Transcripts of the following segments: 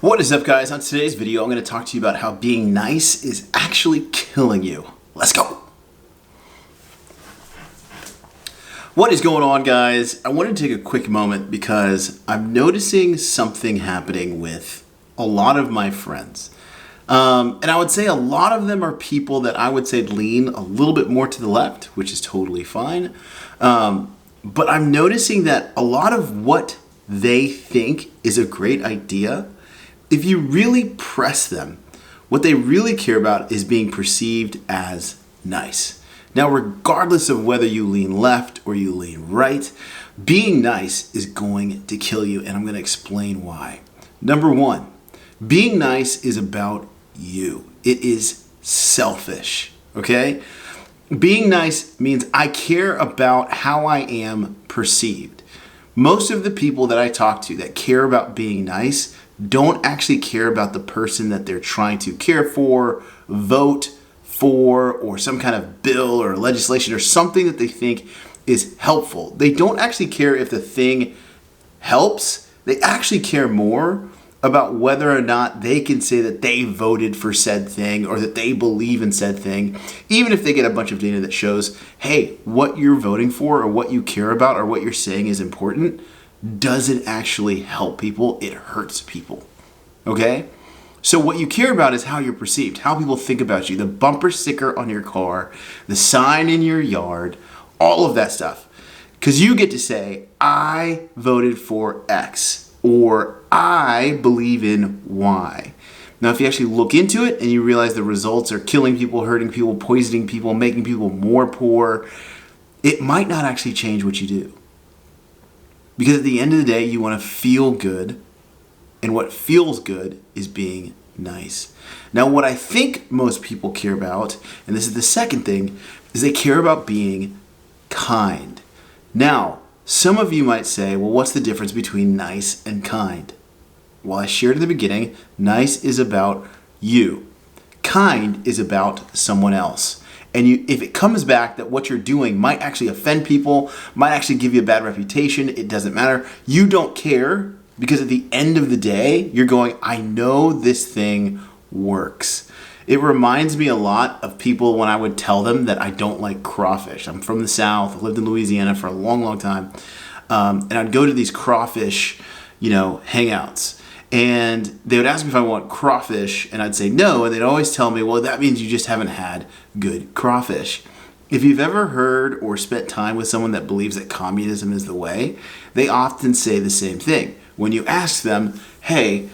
What is up, guys? On today's video, I'm going to talk to you about how being nice is actually killing you. Let's go! What is going on, guys? I wanted to take a quick moment because I'm noticing something happening with a lot of my friends. And I would say a lot of them are people that I would say lean a little bit more to the left, which is totally fine. But I'm noticing that a lot of what they think is a great idea, if you really press them, what they really care about is being perceived as nice. Now, regardless of whether you lean left or you lean right, being nice is going to kill you, and I'm going to explain why. Number one, being nice is about you. It is selfish, okay? Being nice means I care about how I am perceived. Most of the people that I talk to that care about being nice don't actually care about the person that they're trying to care for, vote for, or some kind of bill or legislation or something that they think is helpful. They don't actually care if the thing helps. They actually care more about whether or not they can say that they voted for said thing or that they believe in said thing, even if they get a bunch of data that shows, hey, what you're voting for or what you care about or what you're saying is important doesn't actually help people, it hurts people, okay? So what you care about is how you're perceived, how people think about you, the bumper sticker on your car, the sign in your yard, all of that stuff. Because you get to say, I voted for X, or I believe in Y. Now, if you actually look into it and you realize the results are killing people, hurting people, poisoning people, making people more poor, it might not actually change what you do. Because at the end of the day, you want to feel good, and what feels good is being nice. Now, what I think most people care about, and this is the second thing, is they care about being kind. Now, some of you might say, well, what's the difference between nice and kind? Well, I shared in the beginning, nice is about you. Kind is about someone else. And if it comes back that what you're doing might actually offend people, might actually give you a bad reputation, it doesn't matter. You don't care because at the end of the day, you're going, I know this thing works. It reminds me a lot of people when I would tell them that I don't like crawfish. I'm from the South, lived in Louisiana for a long, long time. And I'd go to these crawfish, hangouts. And they would ask me if I want crawfish, and I'd say no, and they'd always tell me, well, that means you just haven't had good crawfish. If you've ever heard or spent time with someone that believes that communism is the way, they often say the same thing. When you ask them, hey,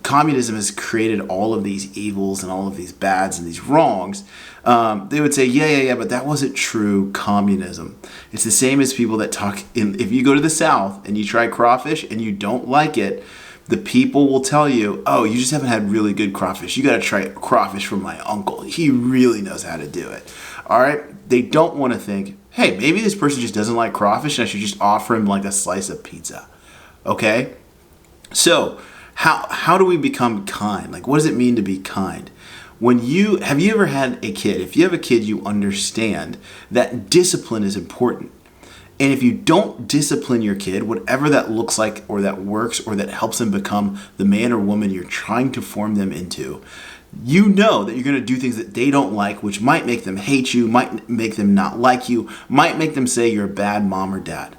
communism has created all of these evils and all of these bads and these wrongs, they would say, yeah, but that wasn't true communism. It's the same as people that talk, if you go to the South and you try crawfish and you don't like it, the people will tell you, oh, you just haven't had really good crawfish. You got to try crawfish from my uncle. He really knows how to do it. All right? They don't want to think, hey, maybe this person just doesn't like crawfish and I should just offer him like a slice of pizza. Okay? So, how do we become kind? Like, what does it mean to be kind? Have you ever had a kid? If you have a kid, you understand that discipline is important. And if you don't discipline your kid, whatever that looks like or that works or that helps them become the man or woman you're trying to form them into, you know that you're going to do things that they don't like, which might make them hate you, might make them not like you, might make them say you're a bad mom or dad.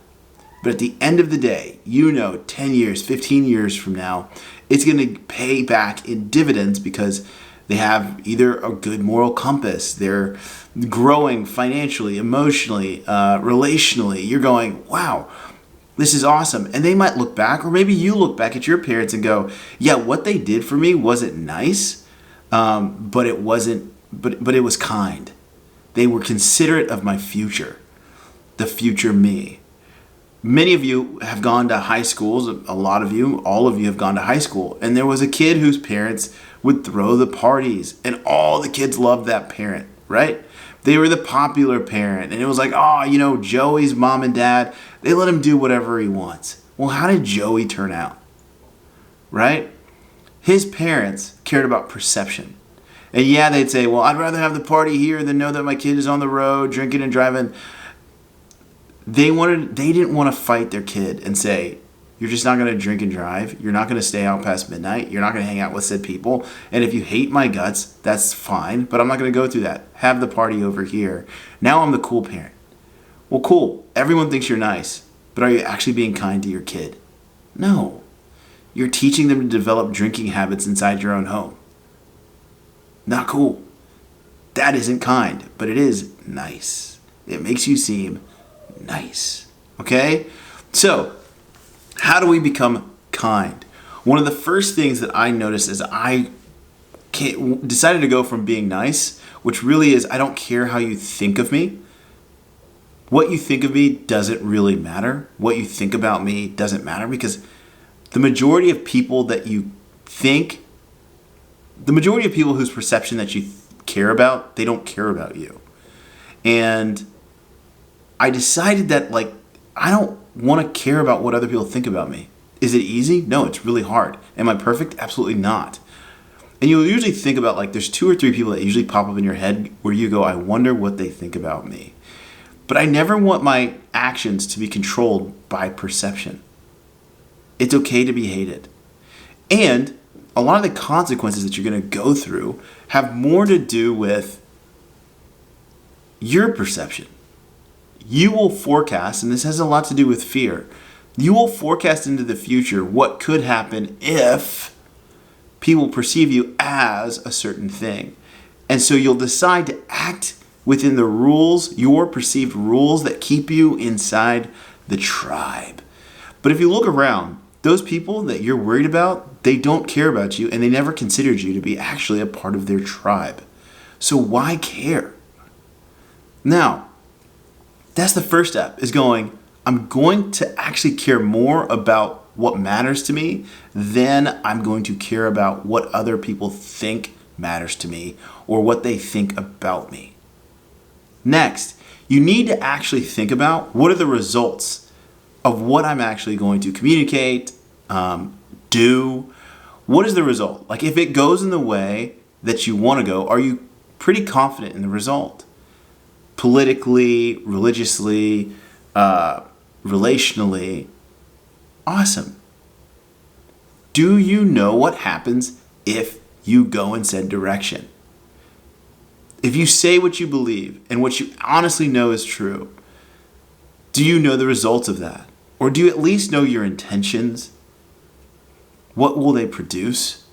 But at the end of the day, 10 years, 15 years from now, it's going to pay back in dividends because they have either a good moral compass, they're growing financially, emotionally, relationally. You're going, wow, this is awesome. And they might look back, or maybe you look back at your parents and go, yeah, what they did for me wasn't nice, but it was kind. They were considerate of my future, the future me. Many of you have gone to high schools, a lot of you, all of you have gone to high school, and there was a kid whose parents would throw the parties, and all the kids loved that parent, right? They were the popular parent, and it was like, Joey's mom and dad, they let him do whatever he wants. Well, how did Joey turn out, right? His parents cared about perception. And yeah, they'd say, well, I'd rather have the party here than know that my kid is on the road drinking and driving. They didn't want to fight their kid and say, You're just not going to drink and drive. You're not going to stay out past midnight. You're not going to hang out with said people. And if you hate my guts, that's fine, but I'm not going to go through that. Have the party over here. Now I'm the cool parent. Well, cool. Everyone thinks you're nice, but are you actually being kind to your kid? No. You're teaching them to develop drinking habits inside your own home. Not cool. That isn't kind, but it is nice. It makes you seem nice. Okay? So, how do we become kind? One of the first things that I noticed is I decided to go from being nice, which really is I don't care how you think of me. What you think of me doesn't really matter. What you think about me doesn't matter, because the majority of people that you think, the majority of people whose perception that you care about, they don't care about you. And I decided that, like, I don't want to care about what other people think about me. Is it easy? No, it's really hard. Am I perfect? Absolutely not. And you'll usually think about, like, there's 2 or 3 people that usually pop up in your head where you go, I wonder what they think about me. But I never want my actions to be controlled by perception. It's okay to be hated. And a lot of the consequences that you're going to go through have more to do with your perception. You will forecast, and this has a lot to do with fear, you will forecast into the future what could happen if people perceive you as a certain thing. And so you'll decide to act within the rules, your perceived rules that keep you inside the tribe. But if you look around, those people that you're worried about, they don't care about you, and they never considered you to be actually a part of their tribe. So why care? Now, that's the first step, is going, I'm going to actually care more about what matters to me than I'm going to care about what other people think matters to me or what they think about me. Next, you need to actually think about what are the results of what I'm actually going to communicate, do. What is the result? Like, if it goes in the way that you want to go, are you pretty confident in the result? Politically, religiously, relationally, awesome. Do you know what happens if you go in said direction? If you say what you believe and what you honestly know is true, do you know the results of that? Or do you at least know your intentions? What will they produce?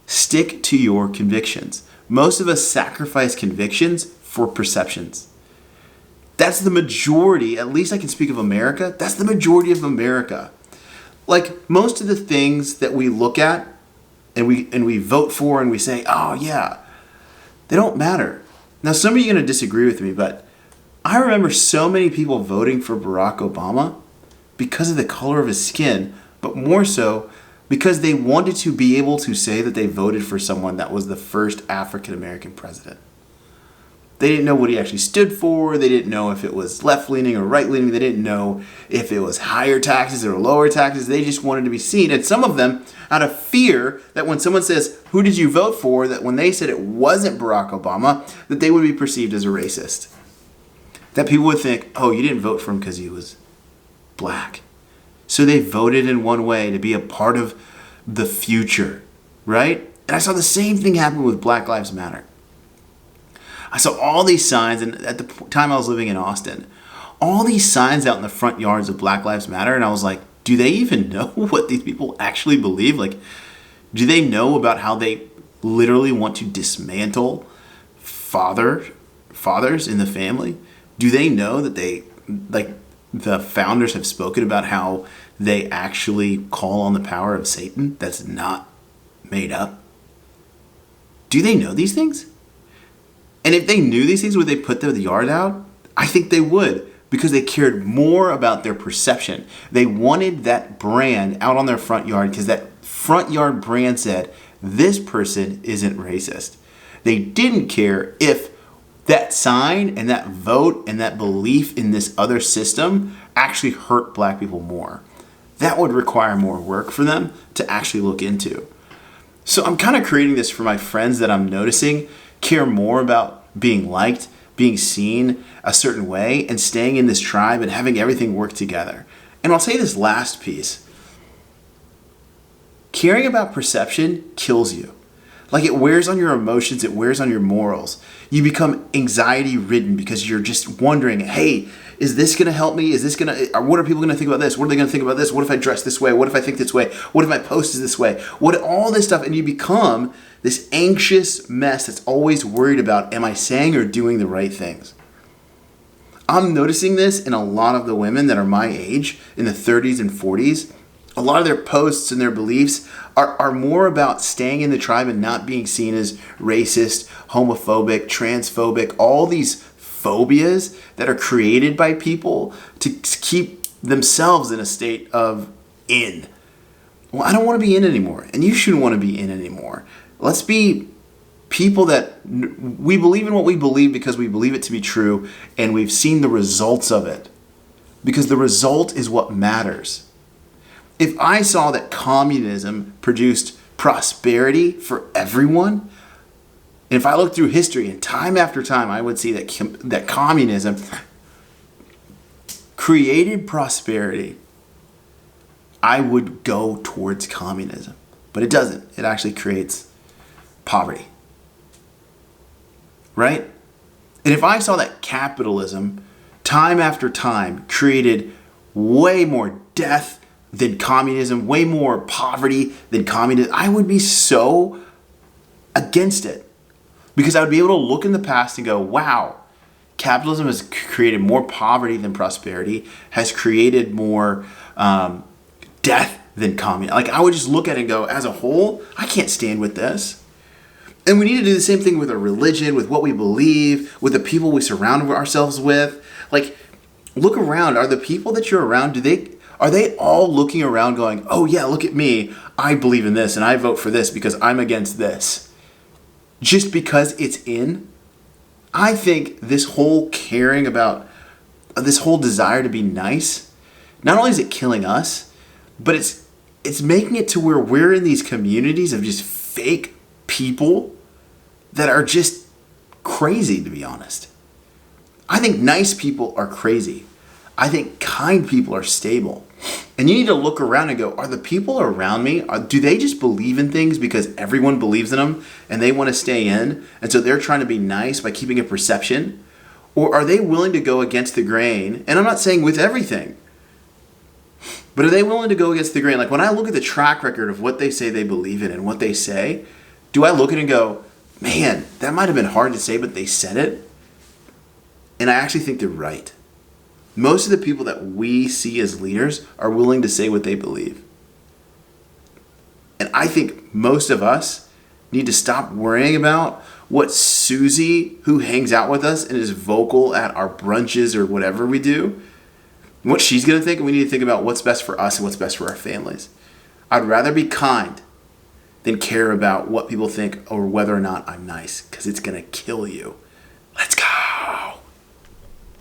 Stick to your convictions. Most of us sacrifice convictions for perceptions. That's the majority, at least I can speak of America, that's the majority of America. Like, most of the things that we look at and we vote for and we say, oh yeah, they don't matter. Now, some of you are going to disagree with me, but I remember so many people voting for Barack Obama because of the color of his skin, but more so because they wanted to be able to say that they voted for someone that was the first African American president. They didn't know what he actually stood for. They didn't know if it was left-leaning or right-leaning. They didn't know if it was higher taxes or lower taxes. They just wanted to be seen. And some of them, out of fear that when someone says, who did you vote for, that when they said it wasn't Barack Obama, that they would be perceived as a racist. That people would think, oh, you didn't vote for him because he was black. So they voted in one way to be a part of the future, right? And I saw the same thing happen with Black Lives Matter. I saw all these signs, and at the time I was living in Austin, all these signs out in the front yards of Black Lives Matter, and I was like, do they even know what these people actually believe? Like, do they know about how they literally want to dismantle fathers in the family? Do they know that the founders have spoken about how they actually call on the power of Satan that's not made up? Do they know these things? And if they knew these things, would they put the yard out? I think they would, because they cared more about their perception. They wanted that brand out on their front yard because that front yard brand said, this person isn't racist. They didn't care if that sign and that vote and that belief in this other system actually hurt black people more. That would require more work for them to actually look into. So I'm kind of creating this for my friends that I'm noticing care more about being liked, being seen a certain way, and staying in this tribe and having everything work together. And I'll say this last piece. Caring about perception kills you. Like, it wears on your emotions, it wears on your morals. You become anxiety ridden because you're just wondering, hey, is this going to help me? What are people going to think about this? What are they going to think about this? What if I dress this way? What if I think this way? What if my post is this way? All this stuff. And you become this anxious mess that's always worried about, am I saying or doing the right things? I'm noticing this in a lot of the women that are my age, in the 30s and 40s. A lot of their posts and their beliefs are more about staying in the tribe and not being seen as racist, homophobic, transphobic, all these phobias that are created by people to keep themselves in a state of in. Well, I don't want to be in anymore, and you shouldn't want to be in anymore. Let's be people that we believe in what we believe because we believe it to be true, and we've seen the results of it. Because the result is what matters. If I saw that communism produced prosperity for everyone, and if I looked through history and time after time, I would see that communism created prosperity, I would go towards communism. But it doesn't. It actually creates poverty. Right? And if I saw that capitalism, time after time, created way more death than communism, way more poverty than communism, I would be so against it. Because I would be able to look in the past and go, wow, capitalism has created more poverty than prosperity, has created more death than communism. Like, I would just look at it and go, as a whole, I can't stand with this. And we need to do the same thing with our religion, with what we believe, with the people we surround ourselves with. Like, look around. Are the people that you're around, are they all looking around going, oh yeah, look at me, I believe in this and I vote for this because I'm against this? Just because it's in? I think this whole caring about, this whole desire to be nice, not only is it killing us, but it's making it to where we're in these communities of just fake people that are just crazy, to be honest. I think nice people are crazy. I think kind people are stable. And you need to look around and go, are the people around me, do they just believe in things because everyone believes in them and they want to stay in? And so they're trying to be nice by keeping a perception? Or are they willing to go against the grain? And I'm not saying with everything, but are they willing to go against the grain? Like, when I look at the track record of what they say they believe in and what they say, do I look at it and go, man, that might have been hard to say, but they said it? And I actually think they're right. Most of the people that we see as leaders are willing to say what they believe. And I think most of us need to stop worrying about what Susie, who hangs out with us and is vocal at our brunches or whatever we do, what she's going to think. And we need to think about what's best for us and what's best for our families. I'd rather be kind than care about what people think or whether or not I'm nice, because it's going to kill you. Let's go.